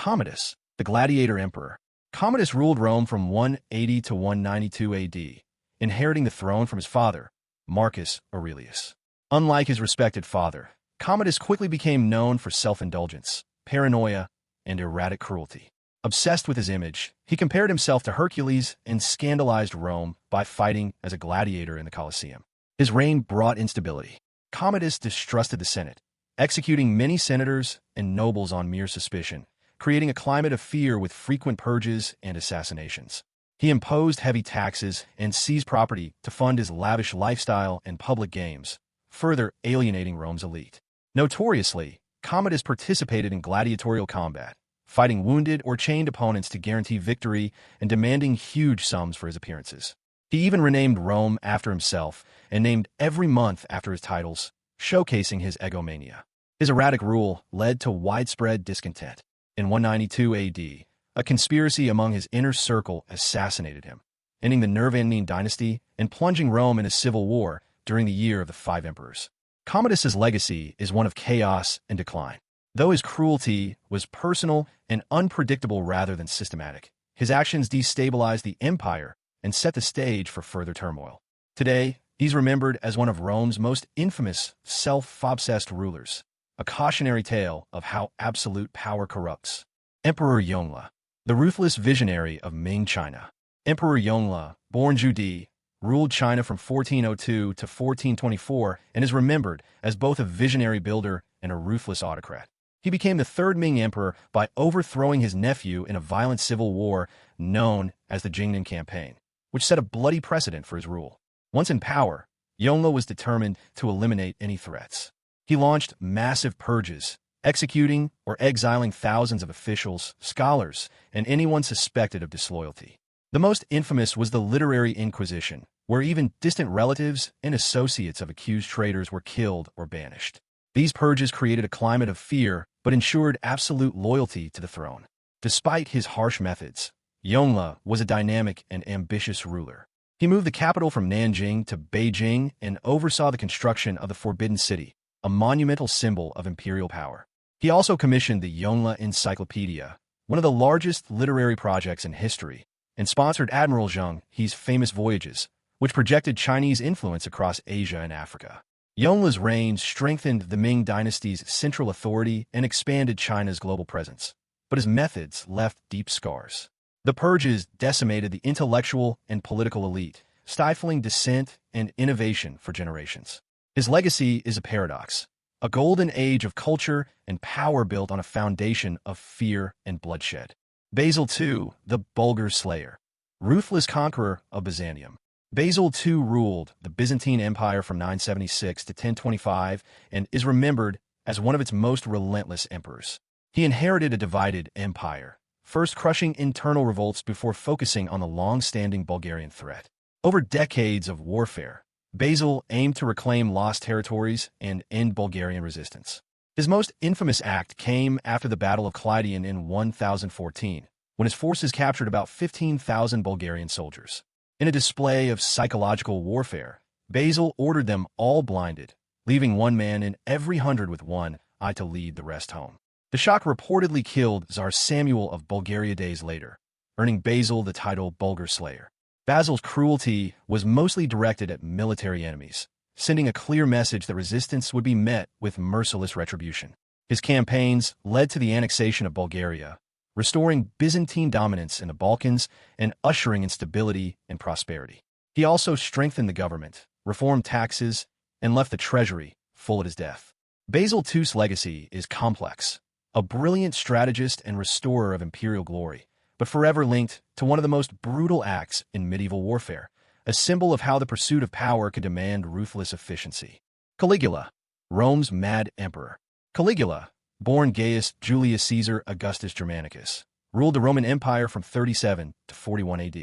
Commodus, the gladiator emperor. Commodus ruled Rome from 180 to 192 AD, inheriting the throne from his father, Marcus Aurelius. Unlike his respected father, Commodus quickly became known for self-indulgence, paranoia, and erratic cruelty. Obsessed with his image, he compared himself to Hercules and scandalized Rome by fighting as a gladiator in the Colosseum. His reign brought instability. Commodus distrusted the Senate, executing many senators and nobles on mere suspicion, creating a climate of fear with frequent purges and assassinations. He imposed heavy taxes and seized property to fund his lavish lifestyle and public games, further alienating Rome's elite. Notoriously, Commodus participated in gladiatorial combat, fighting wounded or chained opponents to guarantee victory and demanding huge sums for his appearances. He even renamed Rome after himself and named every month after his titles, showcasing his egomania. His erratic rule led to widespread discontent. In 192 AD, a conspiracy among his inner circle assassinated him, ending the Nervanian dynasty and plunging Rome in a civil war during the year of the Five Emperors. Commodus's legacy is one of chaos and decline. Though his cruelty was personal and unpredictable rather than systematic, his actions destabilized the empire and set the stage for further turmoil. Today, he's remembered as one of Rome's most infamous, self-obsessed rulers, a cautionary tale of how absolute power corrupts. Emperor Yongle, the ruthless visionary of Ming China. Emperor Yongle, born Zhu Di, ruled China from 1402 to 1424 and is remembered as both a visionary builder and a ruthless autocrat. He became the third Ming emperor by overthrowing his nephew in a violent civil war known as the Jingnan Campaign, which set a bloody precedent for his rule. Once in power, Yongle was determined to eliminate any threats. He launched massive purges, executing or exiling thousands of officials, scholars, and anyone suspected of disloyalty. The most infamous was the Literary Inquisition, where even distant relatives and associates of accused traitors were killed or banished. These purges created a climate of fear but ensured absolute loyalty to the throne. Despite his harsh methods, Yongle was a dynamic and ambitious ruler. He moved the capital from Nanjing to Beijing and oversaw the construction of the Forbidden City, a monumental symbol of imperial power. He also commissioned the Yongle Encyclopedia, one of the largest literary projects in history, and sponsored Admiral Zheng He's famous voyages, which projected Chinese influence across Asia and Africa. Yongle's reign strengthened the Ming dynasty's central authority and expanded China's global presence, but his methods left deep scars. The purges decimated the intellectual and political elite, stifling dissent and innovation for generations. His legacy is a paradox, a golden age of culture and power built on a foundation of fear and bloodshed. Basil II, the Bulgar Slayer, ruthless conqueror of Byzantium. Basil II ruled the Byzantine Empire from 976 to 1025 and is remembered as one of its most relentless emperors. He inherited a divided empire, first crushing internal revolts before focusing on the long-standing Bulgarian threat. Over decades of warfare, Basil aimed to reclaim lost territories and end Bulgarian resistance. His most infamous act came after the Battle of Kleidion in 1014, when his forces captured about 15,000 Bulgarian soldiers. In a display of psychological warfare, Basil ordered them all blinded, leaving one man in every 100 with one eye to lead the rest home. The shock reportedly killed Tsar Samuel of Bulgaria days later, earning Basil the title Bulgar Slayer. Basil's cruelty was mostly directed at military enemies, sending a clear message that resistance would be met with merciless retribution. His campaigns led to the annexation of Bulgaria, restoring Byzantine dominance in the Balkans and ushering in stability and prosperity. He also strengthened the government, reformed taxes, and left the treasury full at his death. Basil II's legacy is complex, a brilliant strategist and restorer of imperial glory, but forever linked to one of the most brutal acts in medieval warfare, a symbol of how the pursuit of power could demand ruthless efficiency. Caligula, Rome's mad emperor. Caligula, born Gaius Julius Caesar Augustus Germanicus, ruled the Roman Empire from 37 to 41 AD.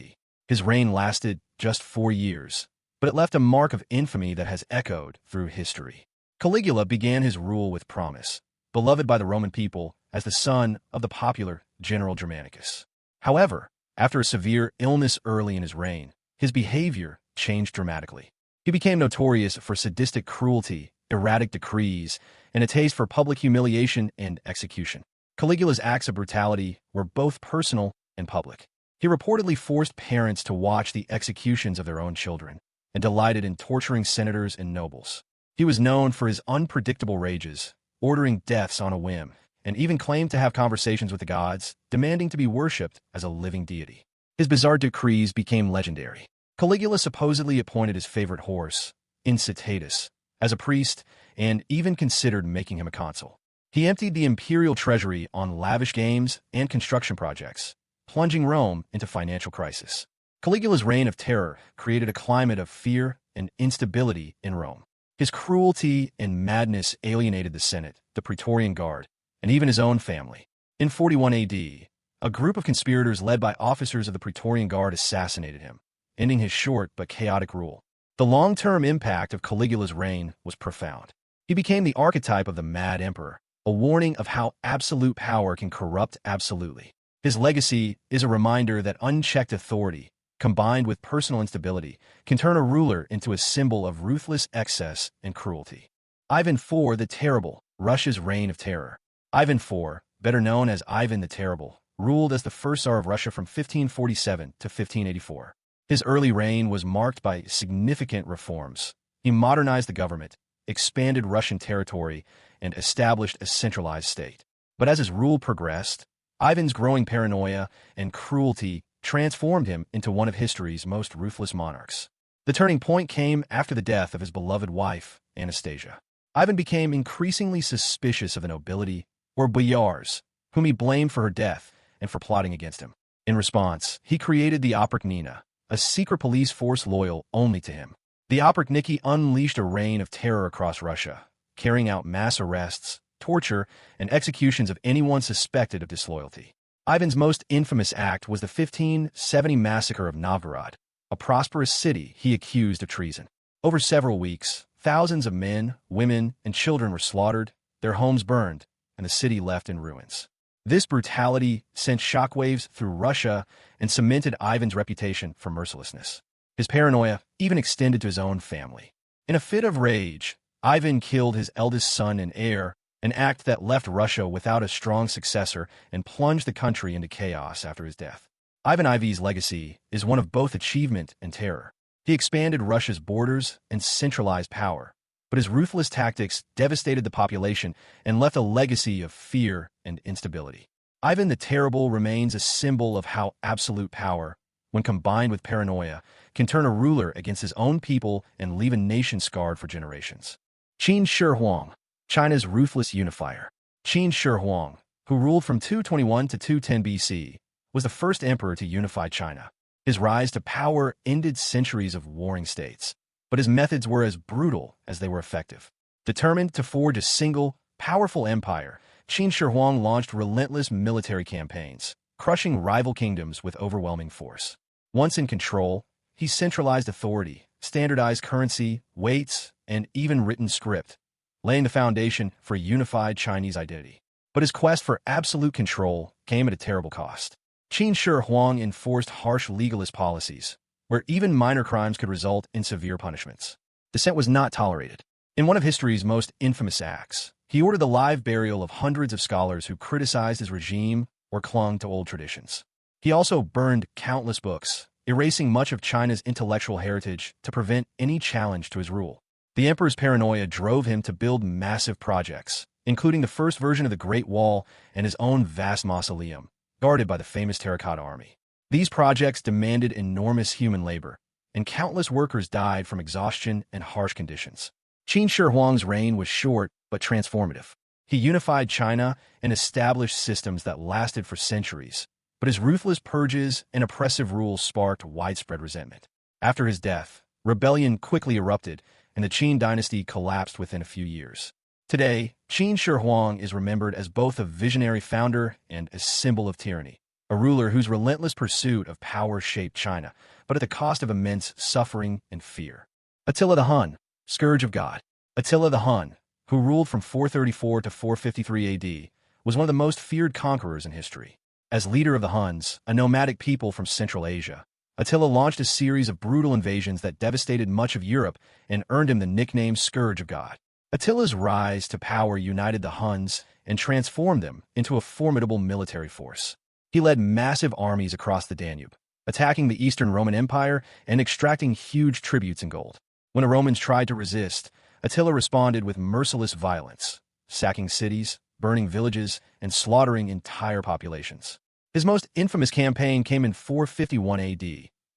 His reign lasted just 4 years, but it left a mark of infamy that has echoed through history. Caligula began his rule with promise, beloved by the Roman people as the son of the popular General Germanicus. However, after a severe illness early in his reign, his behavior changed dramatically. He became notorious for sadistic cruelty, erratic decrees, and a taste for public humiliation and execution. Caligula's acts of brutality were both personal and public. He reportedly forced parents to watch the executions of their own children and delighted in torturing senators and nobles. He was known for his unpredictable rages, ordering deaths on a whim, and even claimed to have conversations with the gods, demanding to be worshipped as a living deity. His bizarre decrees became legendary. Caligula supposedly appointed his favorite horse, Incitatus, as a priest, and even considered making him a consul. He emptied the imperial treasury on lavish games and construction projects, plunging Rome into financial crisis. Caligula's reign of terror created a climate of fear and instability in Rome. His cruelty and madness alienated the Senate, the Praetorian Guard, and even his own family. In 41 AD, a group of conspirators led by officers of the Praetorian Guard assassinated him, ending his short but chaotic rule. The long-term impact of Caligula's reign was profound. He became the archetype of the mad emperor, a warning of how absolute power can corrupt absolutely. His legacy is a reminder that unchecked authority, combined with personal instability, can turn a ruler into a symbol of ruthless excess and cruelty. Ivan IV the Terrible, Russia's reign of terror. Ivan IV, better known as Ivan the Terrible, ruled as the first Tsar of Russia from 1547 to 1584. His early reign was marked by significant reforms. He modernized the government, expanded Russian territory, and established a centralized state. But as his rule progressed, Ivan's growing paranoia and cruelty transformed him into one of history's most ruthless monarchs. The turning point came after the death of his beloved wife, Anastasia. Ivan became increasingly suspicious of the nobility, or boyars, whom he blamed for her death and for plotting against him. In response, he created the Oprichnina, a secret police force loyal only to him. The Oprichniki unleashed a reign of terror across Russia, carrying out mass arrests, torture, and executions of anyone suspected of disloyalty. Ivan's most infamous act was the 1570 massacre of Novgorod, a prosperous city he accused of treason. Over several weeks, thousands of men, women, and children were slaughtered, their homes burned, and the city left in ruins. This brutality sent shockwaves through Russia and cemented Ivan's reputation for mercilessness. His paranoia even extended to his own family. In a fit of rage, Ivan killed his eldest son and heir, an act that left Russia without a strong successor and plunged the country into chaos after his death. Ivan IV's legacy is one of both achievement and terror. He expanded Russia's borders and centralized power, but his ruthless tactics devastated the population and left a legacy of fear and instability. Ivan the Terrible remains a symbol of how absolute power, when combined with paranoia, can turn a ruler against his own people and leave a nation scarred for generations. Qin Shi Huang, China's ruthless unifier. Qin Shi Huang, who ruled from 221 to 210 BC, was the first emperor to unify China. His rise to power ended centuries of warring states, but his methods were as brutal as they were effective. Determined to forge a single, powerful empire, Qin Shi Huang launched relentless military campaigns, crushing rival kingdoms with overwhelming force. Once in control, he centralized authority, standardized currency, weights, and even written script, laying the foundation for a unified Chinese identity. But his quest for absolute control came at a terrible cost. Qin Shi Huang enforced harsh legalist policies, where even minor crimes could result in severe punishments. Dissent was not tolerated. In one of history's most infamous acts, he ordered the live burial of hundreds of scholars who criticized his regime or clung to old traditions. He also burned countless books, erasing much of China's intellectual heritage to prevent any challenge to his rule. The emperor's paranoia drove him to build massive projects, including the first version of the Great Wall and his own vast mausoleum, guarded by the famous terracotta army. These projects demanded enormous human labor, and countless workers died from exhaustion and harsh conditions. Qin Shi Huang's reign was short but transformative. He unified China and established systems that lasted for centuries, but his ruthless purges and oppressive rule sparked widespread resentment. After his death, rebellion quickly erupted, and the Qin dynasty collapsed within a few years. Today, Qin Shi Huang is remembered as both a visionary founder and a symbol of tyranny, a ruler whose relentless pursuit of power shaped China, but at the cost of immense suffering and fear. Attila the Hun, Scourge of God. Attila the Hun, who ruled from 434 to 453 AD, was one of the most feared conquerors in history. As leader of the Huns, a nomadic people from Central Asia, Attila launched a series of brutal invasions that devastated much of Europe and earned him the nickname Scourge of God. Attila's rise to power united the Huns and transformed them into a formidable military force. He led massive armies across the Danube, attacking the Eastern Roman Empire and extracting huge tributes in gold. When the Romans tried to resist, Attila responded with merciless violence, sacking cities, burning villages, and slaughtering entire populations. His most infamous campaign came in 451 AD,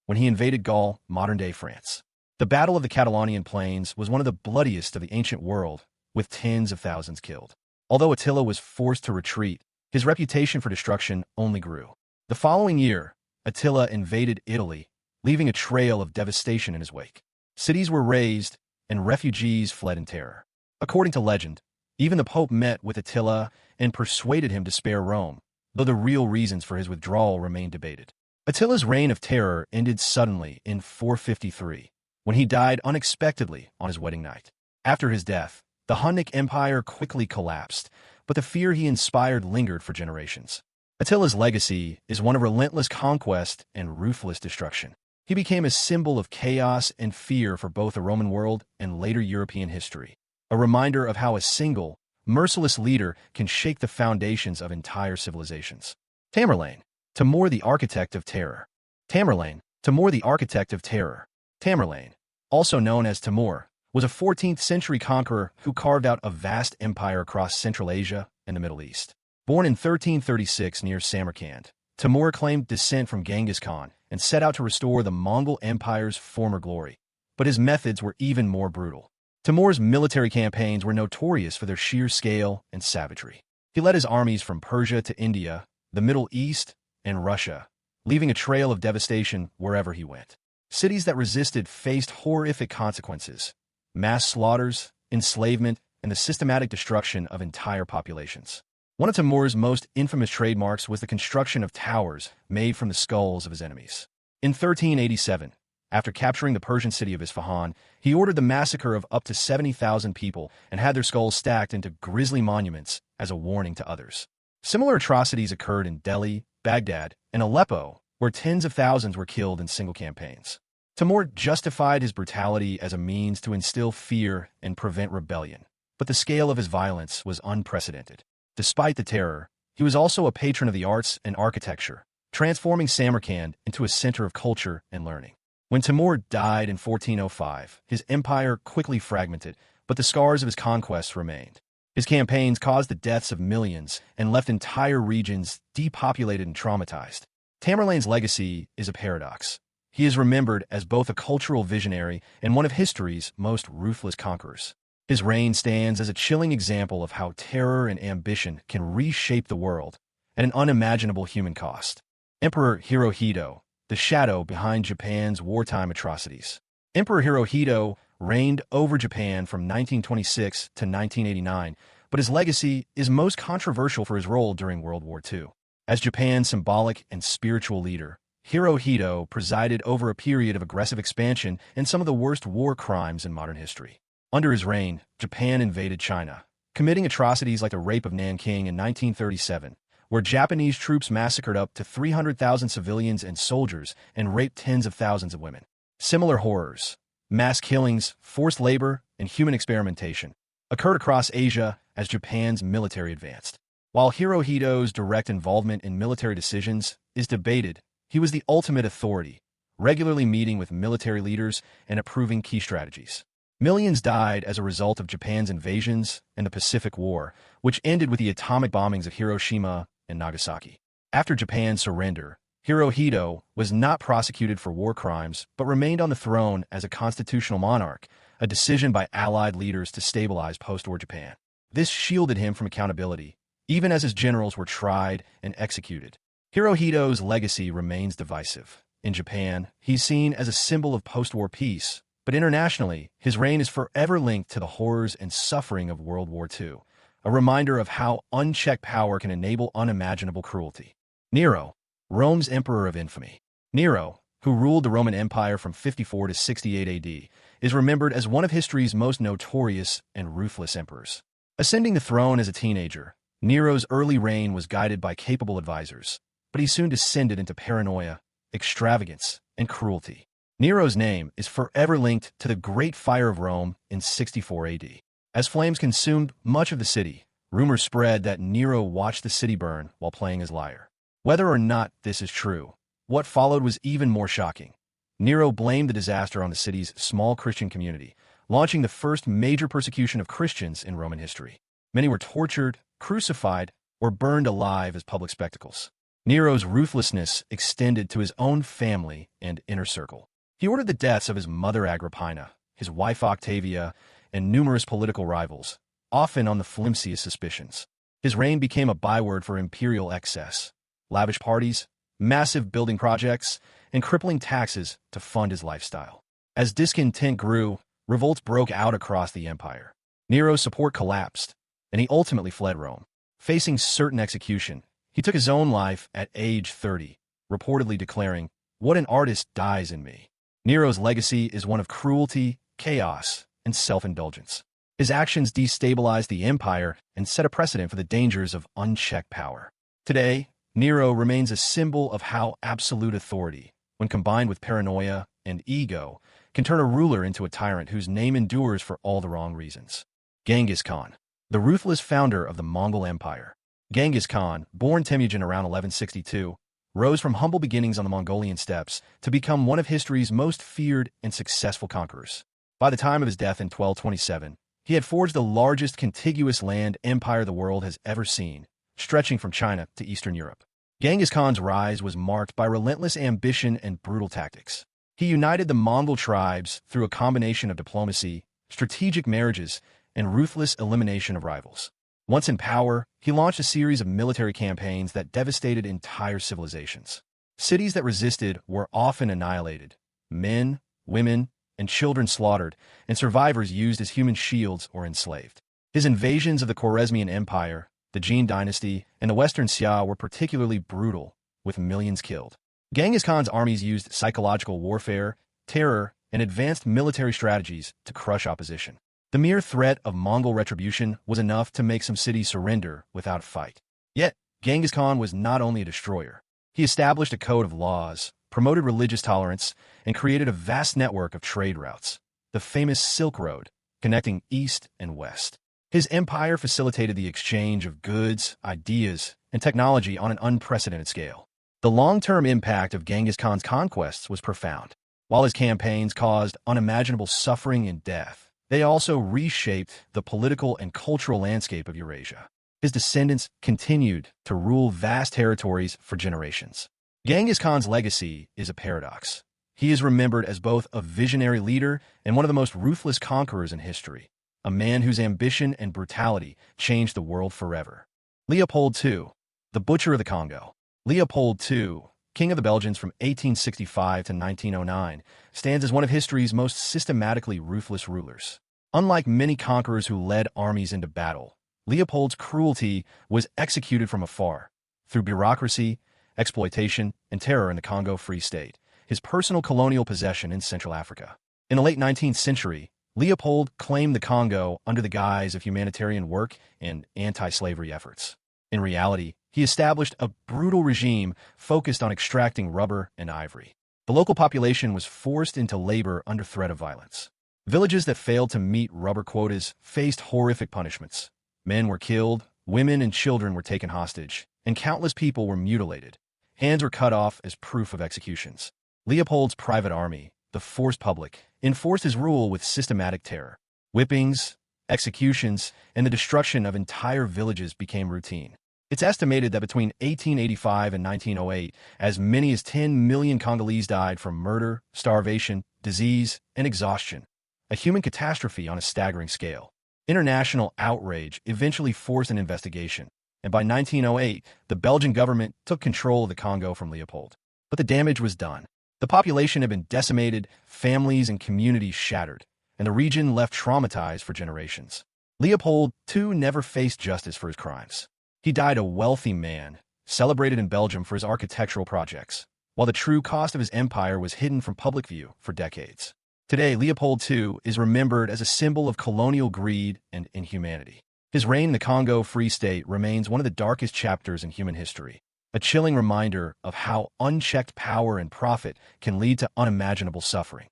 when he invaded Gaul, modern-day France. The Battle of the Catalonian Plains was one of the bloodiest of the ancient world, with tens of thousands killed. Although Attila was forced to retreat, his reputation for destruction only grew. The following year, Attila invaded Italy, leaving a trail of devastation in his wake. Cities were razed, and refugees fled in terror. According to legend, even the Pope met with Attila and persuaded him to spare Rome, though the real reasons for his withdrawal remain debated. Attila's reign of terror ended suddenly in 453, when he died unexpectedly on his wedding night. After his death, the Hunnic Empire quickly collapsed, but the fear he inspired lingered for generations. Attila's legacy is one of relentless conquest and ruthless destruction. He became a symbol of chaos and fear for both the Roman world and later European history, a reminder of how a single, merciless leader can shake the foundations of entire civilizations. Tamerlane, Timur the architect of terror. Tamerlane, Timur the architect of terror. Tamerlane, also known as Timur, was a 14th-century conqueror who carved out a vast empire across Central Asia and the Middle East. Born in 1336 near Samarkand, Timur claimed descent from Genghis Khan and set out to restore the Mongol Empire's former glory. But his methods were even more brutal. Timur's military campaigns were notorious for their sheer scale and savagery. He led his armies from Persia to India, the Middle East, and Russia, leaving a trail of devastation wherever he went. Cities that resisted faced horrific consequences: mass slaughters, enslavement, and the systematic destruction of entire populations. One of Timur's most infamous trademarks was the construction of towers made from the skulls of his enemies. In 1387, after capturing the Persian city of Isfahan, he ordered the massacre of up to 70,000 people and had their skulls stacked into grisly monuments as a warning to others. Similar atrocities occurred in Delhi, Baghdad, and Aleppo, where tens of thousands were killed in single campaigns. Timur justified his brutality as a means to instill fear and prevent rebellion, but the scale of his violence was unprecedented. Despite the terror, he was also a patron of the arts and architecture, transforming Samarkand into a center of culture and learning. When Timur died in 1405, his empire quickly fragmented, but the scars of his conquests remained. His campaigns caused the deaths of millions and left entire regions depopulated and traumatized. Tamerlane's legacy is a paradox. He is remembered as both a cultural visionary and one of history's most ruthless conquerors. His reign stands as a chilling example of how terror and ambition can reshape the world at an unimaginable human cost. Emperor Hirohito, the shadow behind Japan's wartime atrocities. Emperor Hirohito reigned over Japan from 1926 to 1989, but his legacy is most controversial for his role during World War II. As Japan's symbolic and spiritual leader, Hirohito presided over a period of aggressive expansion and some of the worst war crimes in modern history. Under his reign, Japan invaded China, committing atrocities like the rape of Nanking in 1937, where Japanese troops massacred up to 300,000 civilians and soldiers and raped tens of thousands of women. Similar horrors, mass killings, forced labor, and human experimentation occurred across Asia as Japan's military advanced. While Hirohito's direct involvement in military decisions is debated, he was the ultimate authority, regularly meeting with military leaders and approving key strategies. Millions died as a result of Japan's invasions and the Pacific War, which ended with the atomic bombings of Hiroshima and Nagasaki. After Japan's surrender, Hirohito was not prosecuted for war crimes but remained on the throne as a constitutional monarch, a decision by Allied leaders to stabilize post-war Japan. This shielded him from accountability, even as his generals were tried and executed. Hirohito's legacy remains divisive. In Japan, he's seen as a symbol of post-war peace, but internationally, his reign is forever linked to the horrors and suffering of World War II, a reminder of how unchecked power can enable unimaginable cruelty. Nero, Rome's emperor of infamy. Nero, who ruled the Roman Empire from 54 to 68 AD, is remembered as one of history's most notorious and ruthless emperors. Ascending the throne as a teenager, Nero's early reign was guided by capable advisors, but he soon descended into paranoia, extravagance, and cruelty. Nero's name is forever linked to the Great Fire of Rome in 64 AD. As flames consumed much of the city, Rumors spread that Nero watched the city burn while playing his lyre. Whether or not this is true, what followed was even more shocking. Nero blamed the disaster on the city's small Christian community, launching the first major persecution of Christians in Roman history. Many were tortured, crucified, or burned alive as public spectacles. Nero's ruthlessness extended to his own family and inner circle. He ordered the deaths of his mother Agrippina, his wife Octavia, and numerous political rivals, often on the flimsiest suspicions. His reign became a byword for imperial excess, lavish parties, massive building projects, and crippling taxes to fund his lifestyle. As discontent grew, revolts broke out across the empire. Nero's support collapsed, and he ultimately fled Rome. Facing certain execution, he took his own life at age 30, reportedly declaring, "What an artist dies in me." Nero's legacy is one of cruelty, chaos, and self-indulgence. His actions destabilized the empire and set a precedent for the dangers of unchecked power. Today, Nero remains a symbol of how absolute authority, when combined with paranoia and ego, can turn a ruler into a tyrant whose name endures for all the wrong reasons. Genghis Khan, the ruthless founder of the Mongol Empire. Genghis Khan, born Temujin around 1162, rose from humble beginnings on the Mongolian steppes to become one of history's most feared and successful conquerors. By the time of his death in 1227, he had forged the largest contiguous land empire the world has ever seen, stretching from China to Eastern Europe. Genghis Khan's rise was marked by relentless ambition and brutal tactics. He united the Mongol tribes through a combination of diplomacy, strategic marriages, and ruthless elimination of rivals. Once in power, he launched a series of military campaigns that devastated entire civilizations. Cities that resisted were often annihilated, men, women, and children slaughtered, and survivors used as human shields or enslaved. His invasions of the Khwarezmian Empire, the Qin dynasty, and the Western Xia were particularly brutal, with millions killed. Genghis Khan's armies used psychological warfare, terror, and advanced military strategies to crush opposition. The mere threat of Mongol retribution was enough to make some cities surrender without a fight. Yet, Genghis Khan was not only a destroyer. He established a code of laws, promoted religious tolerance, and created a vast network of trade routes, the famous Silk Road, connecting East and West. His empire facilitated the exchange of goods, ideas, and technology on an unprecedented scale. The long-term impact of Genghis Khan's conquests was profound. While his campaigns caused unimaginable suffering and death, they also reshaped the political and cultural landscape of Eurasia. His descendants continued to rule vast territories for generations. Genghis Khan's legacy is a paradox. He is remembered as both a visionary leader and one of the most ruthless conquerors in history, a man whose ambition and brutality changed the world forever. Leopold II, the Butcher of the Congo. Leopold II, King of the Belgians from 1865 to 1909, stands as one of history's most systematically ruthless rulers. Unlike many conquerors who led armies into battle, Leopold's cruelty was executed from afar, through bureaucracy, exploitation, and terror in the Congo Free State, his personal colonial possession in Central Africa. In the late 19th century, Leopold claimed the Congo under the guise of humanitarian work and anti-slavery efforts. In reality, he established a brutal regime focused on extracting rubber and ivory. The local population was forced into labor under threat of violence. Villages that failed to meet rubber quotas faced horrific punishments. Men were killed, women and children were taken hostage, and countless people were mutilated. Hands were cut off as proof of executions. Leopold's private army, the force public, enforced his rule with systematic terror. Whippings, executions, and the destruction of entire villages became routine. It's estimated that between 1885 and 1908, as many as 10 million Congolese died from murder, starvation, disease, and exhaustion, a human catastrophe on a staggering scale. International outrage eventually forced an investigation, and by 1908, the Belgian government took control of the Congo from Leopold. But the damage was done. The population had been decimated, families and communities shattered, and the region left traumatized for generations. Leopold, too, never faced justice for his crimes. He died a wealthy man, celebrated in Belgium for his architectural projects, while the true cost of his empire was hidden from public view for decades. Today, Leopold II is remembered as a symbol of colonial greed and inhumanity. His reign in the Congo Free State remains one of the darkest chapters in human history, a chilling reminder of how unchecked power and profit can lead to unimaginable suffering.